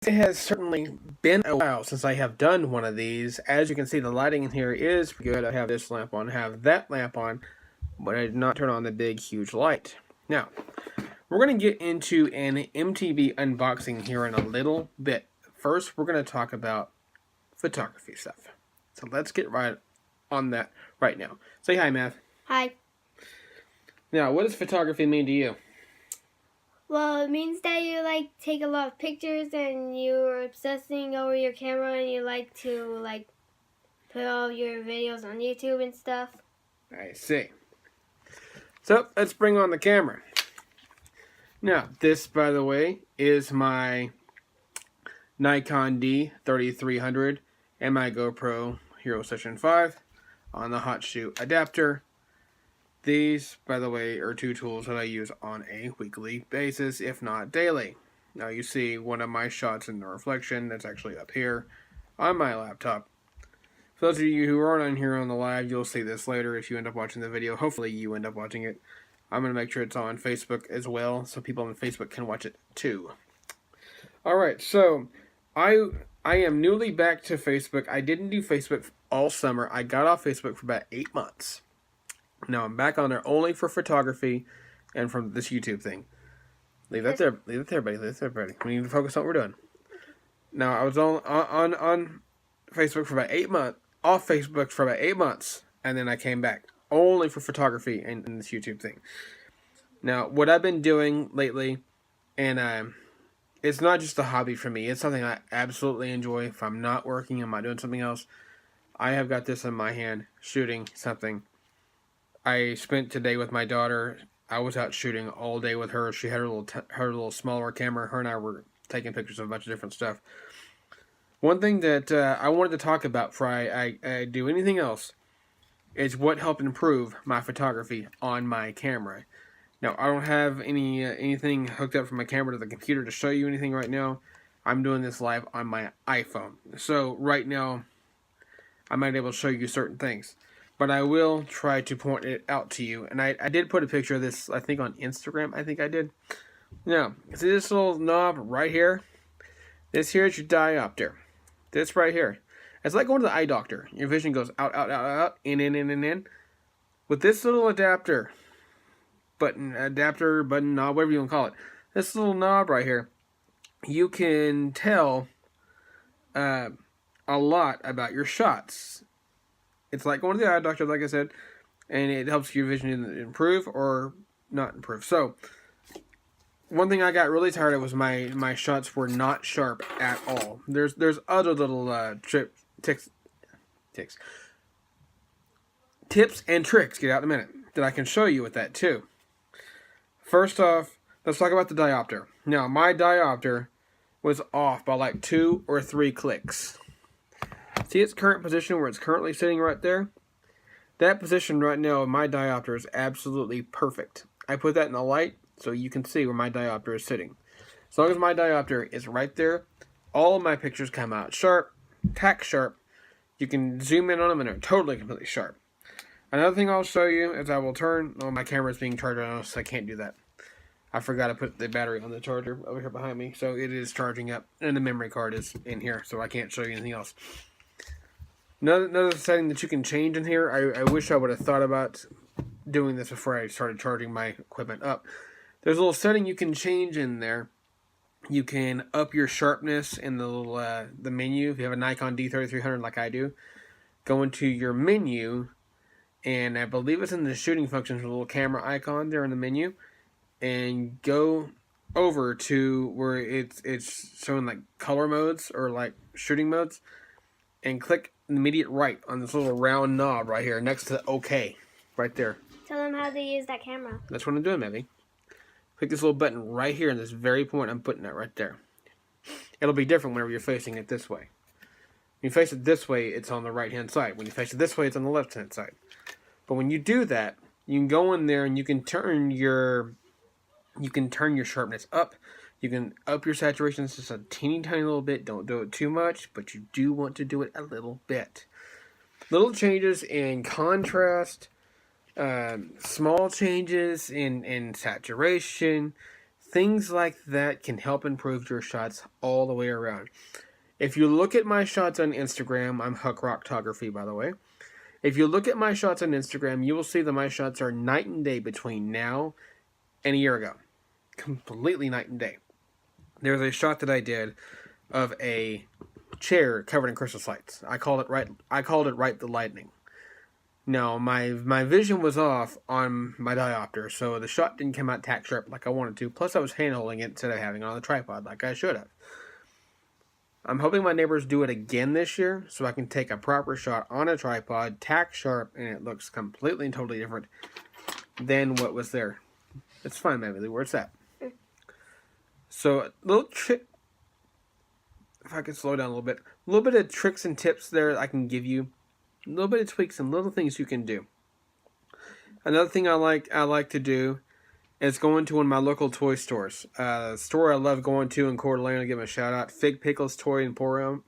It has certainly been a while since I have done one of these. As you can see, the lighting in here is good. I have this lamp on, have that lamp on, but I did not turn on the big, huge light. Now, we're going to get into an MTB unboxing here in a little bit. First, we're going to talk about photography stuff. So let's get right on that right now. Say hi, Mav. Hi. Now, what does photography mean to you? Well, it means that you take a lot of pictures and you're obsessing over your camera and you like to put all your videos on YouTube and stuff. I see. So, let's bring on the camera. Now, this, by the way, is my Nikon D3300 and my GoPro Hero Session 5 on the hot shoe adapter. These, by the way, are two tools that I use on a weekly basis, if not daily. Now you see one of my shots in the reflection that's actually up here on my laptop. For those of you who aren't on here on the live, you'll see this later if you end up watching the video. Hopefully you end up watching it. I'm going to make sure it's on Facebook as well, so people on Facebook can watch it too. Alright, so I am newly back to Facebook. I didn't do Facebook all summer. I got off Facebook for about 8 months. Now I'm back on there only for photography and from this YouTube thing. Leave that there, buddy. Leave that there, buddy. We need to focus on what we're doing. Now I was on Facebook for about 8 months, off Facebook for about 8 months, and then I came back only for photography and this YouTube thing. Now what I've been doing lately, and it's not just a hobby for me. It's something I absolutely enjoy. If I'm not working, I'm not doing something else. I have got this in my hand, shooting something. I spent today with my daughter. I was out shooting all day with her. She had her little smaller camera. Her and I were taking pictures of a bunch of different stuff. One thing that I wanted to talk about before I do anything else is what helped improve my photography on my camera. Now, I don't have anything hooked up from my camera to the computer to show you anything right now. I'm doing this live on my iPhone. So right now, I might be able to show you certain things. But I will try to point it out to you. And I did put a picture of this, I think, on Instagram. I think I did. Now, see this little knob right here? This here is your diopter. This right here. It's like going to the eye doctor. Your vision goes out, out, out, out, in, in. With this little adapter, button, knob, whatever you want to call it. This little knob right here, you can tell a lot about your shots. It's like going to the eye doctor, like I said, and it helps your vision improve or not improve. So, one thing I got really tired of was my shots were not sharp at all. There's other little tips and tricks, get out in a minute, that I can show you with that too. First off, let's talk about the diopter. Now, my diopter was off by like 2 or 3 clicks. See its current position where it's currently sitting right there? That position right now of my diopter is absolutely perfect. I put that in the light so you can see where my diopter is sitting. As long as my diopter is right there, all of my pictures come out sharp, tack sharp. You can zoom in on them and they're totally, completely sharp. Another thing I'll show you is I will turn... Oh, my camera is being charged right now, so I can't do that. I forgot to put the battery on the charger over here behind me, so it is charging up. And the memory card is in here, so I can't show you anything else. Another setting that you can change in here, I wish I would have thought about doing this before I started charging my equipment up. There's a little setting you can change in there. You can up your sharpness in the little the menu. If you have a Nikon D3300 like I do, go into your menu, and I believe it's in the shooting functions, a little camera icon there in the menu, and go over to where it's showing like color modes or like shooting modes, and click immediate right on this little round knob right here next to OK, right there. Tell them how to use that camera. That's what I'm doing, maybe. Click this little button right here in this very point. I'm putting that right there. It'll be different whenever you're facing it this way. When you face it this way, it's on the right-hand side. When you face it this way, it's on the left-hand side. But when you do that, you can go in there and you can turn your sharpness up. You can up your saturations just a teeny tiny little bit. Don't do it too much, but you do want to do it a little bit. Little changes in contrast, small changes in saturation, Things like that can help improve your shots all the way around. If you look at my shots on Instagram, I'm Huck Rocktography, by the way. If you look at my shots on Instagram, you will see that my shots are night and day between now and a year ago. Completely night and day. There's a shot that I did of a chair covered in Christmas lights. I called it right the lightning. No, my vision was off on my diopter, so the shot didn't come out tack sharp like I wanted to. Plus, I was hand holding it instead of having it on the tripod like I should have. I'm hoping my neighbors do it again this year, so I can take a proper shot on a tripod, tack sharp, and it looks completely and totally different than what was there. It's fine, Emily. Where's that? So, a little trick. If I could slow down a little bit of tricks and tips there I can give you. A little bit of tweaks and little things you can do. Another thing I like to do is going to one of my local toy stores. Store I love going to in Coeur d'Alene. I'll give them a shout out. Fig Pickles Toy Emporium.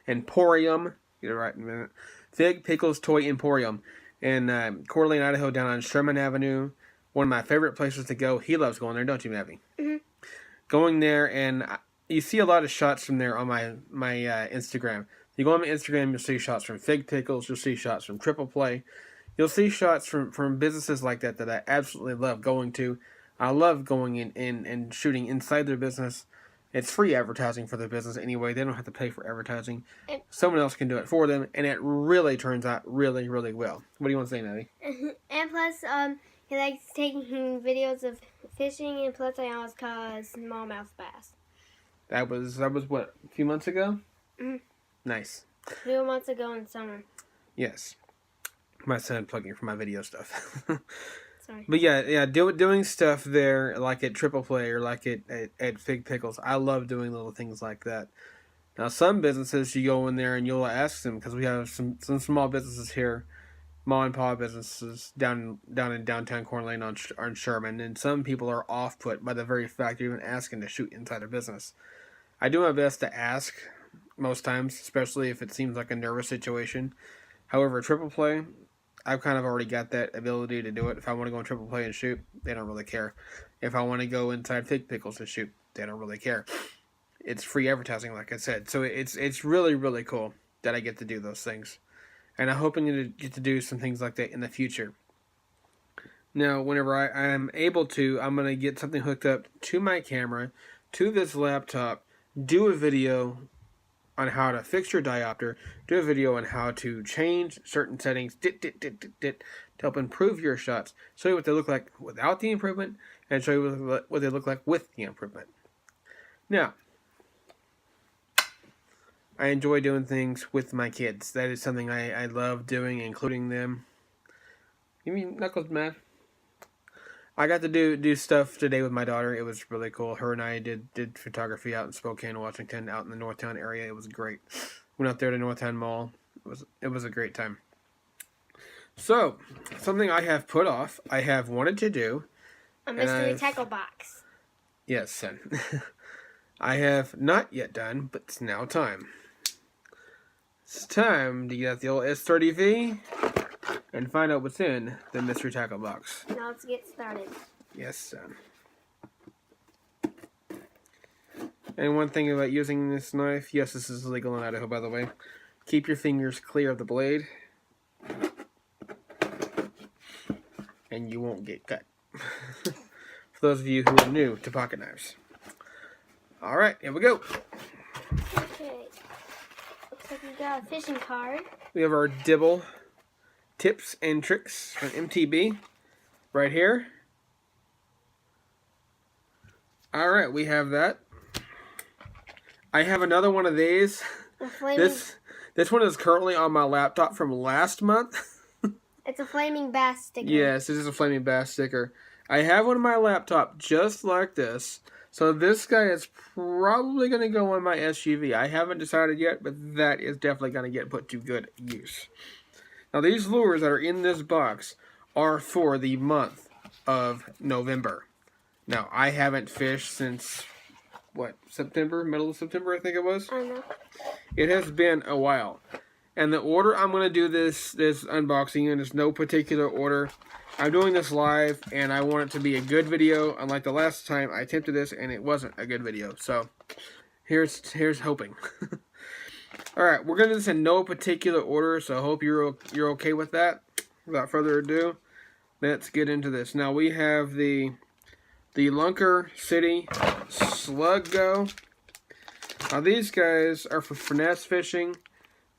Get it right in a minute. Fig Pickles Toy Emporium in Coeur d'Alene, Idaho, down on Sherman Avenue. One of my favorite places to go. He loves going there, don't you, Mavi? Mm-hmm. Going there, and you see a lot of shots from there on my Instagram. You go on my Instagram, you'll see shots from Fig Pickles, you'll see shots from Triple Play. You'll see shots from businesses like that I absolutely love going to. I love going in and shooting inside their business. It's free advertising for their business anyway. They don't have to pay for advertising. Someone else can do it for them, and it really turns out really, really well. What do you want to say, Maddie? And plus, he likes taking videos of fishing, and plus I always caught a smallmouth bass. That was what, a few months ago? Mm-hmm. Nice. 2 months ago in summer. Yes. My son plugging for my video stuff. Sorry. But yeah, doing stuff there like at Triple Play or like at Fig Pickles. I love doing little things like that. Now, some businesses you go in there and you'll ask them, because we have some small businesses here, mom and pop businesses down in downtown Coeur d'Alene on Sherman, and some people are off put by the very fact you're even asking to shoot inside their business. I do my best to ask most times, especially if it seems like a nervous situation. However, Triple Play, I've kind of already got that ability to do it. If I want to go in Triple Play and shoot, they don't really care. If I want to go inside Fig Pickles and shoot, they don't really care. It's free advertising, like I said. So it's really, really cool that I get to do those things. And I'm hoping to get to do some things like that in the future. Now, whenever I am able to, I'm going to get something hooked up to my camera, to this laptop, do a video on how to fix your diopter, do a video on how to change certain settings, to help improve your shots, show you what they look like without the improvement, and show you what they look like with the improvement. Now, I enjoy doing things with my kids. That is something I love doing, including them. You mean Knuckles, man? I got to do stuff today with my daughter. It was really cool. Her and I did photography out in Spokane, Washington, out in the Northtown area. It was great. Went out there to Northtown Mall. It was a great time. So, something I have put off, I have wanted to do. A mystery tackle box. Yes, son. I have not yet done, but it's now time. It's time to get out the old S30V and find out what's in the mystery tackle box. Now let's get started. Yes, son. And one thing about using this knife, yes, this is legal in Idaho, by the way. Keep your fingers clear of the blade, and you won't get cut. For those of you who are new to pocket knives. Alright, here we go. Okay. Looks like we got a fishing card. We have our Dibble tips and tricks from MTB right here. Alright, we have that. I have another one of these. This one is currently on my laptop from last month. It's a flaming bass sticker. Yes, this is a flaming bass sticker. I have one on my laptop just like this. So this guy is probably going to go on my SUV. I haven't decided yet, but that is definitely going to get put to good use. Now these lures that are in this box are for the month of November. Now I haven't fished since, what, September? Middle of September, I think it was? I know. It has been a while. And the order I'm going to do this unboxing in is no particular order. I'm doing this live, and I want it to be a good video, unlike the last time I attempted this, and it wasn't a good video. So, here's hoping. Alright, we're going to do this in no particular order, so I hope you're okay with that. Without further ado, let's get into this. Now, we have the Lunker City Slug Go. Now, these guys are for finesse fishing.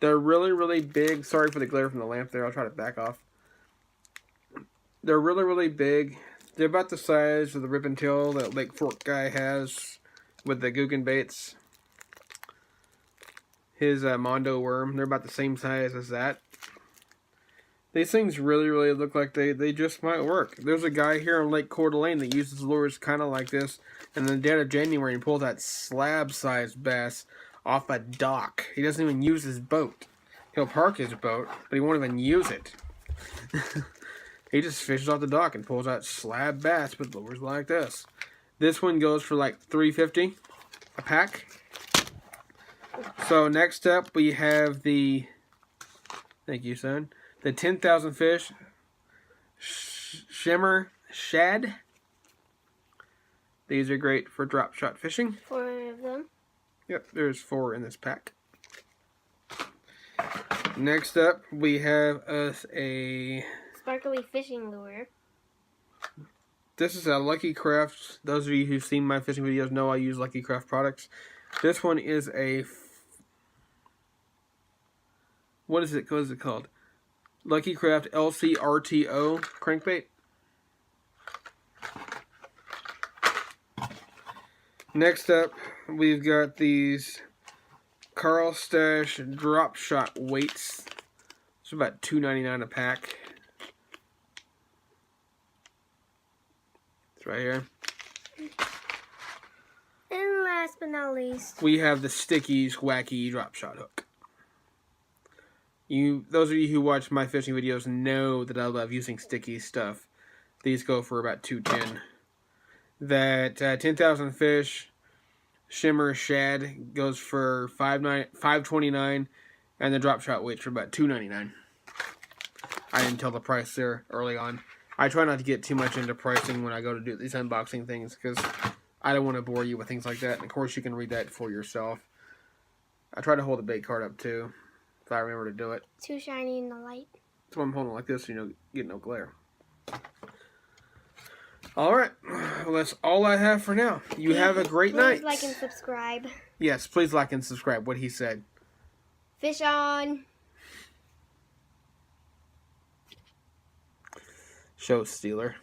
They're really, really big. Sorry for the glare from the lamp there. I'll try to back off. They're really, really big. They're about the size of the rip and tail that Lake Fork guy has with the Guggen baits. His Mondo worm. They're about the same size as that. These things really, really look like they just might work. There's a guy here on Lake Coeur d'Alene that uses lures kind of like this. And in the dead of January, he pulls that slab-sized bass off a dock. He doesn't even use his boat. He'll park his boat, but he won't even use it. He just fishes off the dock and pulls out slab bass with lures like this. This one goes for like $3.50 a pack. So next up we have the, thank you son, the 10,000 fish shimmer shad. These are great for drop shot fishing. 4 of them. Yep, there's 4 in this pack. Next up we have us a sparkly fishing lure. This is a Lucky Craft. Those of you who've seen my fishing videos know I use Lucky Craft products. This one is a, what is it called? Lucky Craft LCRTO crankbait. Next up, we've got these Carl Stash drop shot weights. It's about $2.99 a pack. It's right here. And last but not least, we have the Stickies Wacky drop shot hook. Those of you who watch my fishing videos know that I love using sticky stuff. These go for about $2.10. That 10,000 fish shimmer shad goes for $5.29, and the drop shot weights for about $2.99. I didn't tell the price there early on. I try not to get too much into pricing when I go to do these unboxing things because I don't want to bore you with things like that. And of course, you can read that for yourself. I try to hold the bait card up too, if I remember to do it. Too shiny in the light. So I'm holding it like this so you get no glare. Alright, well that's all I have for now. You have a great night. Please like and subscribe. Yes, please like and subscribe, what he said. Fish on. Show stealer.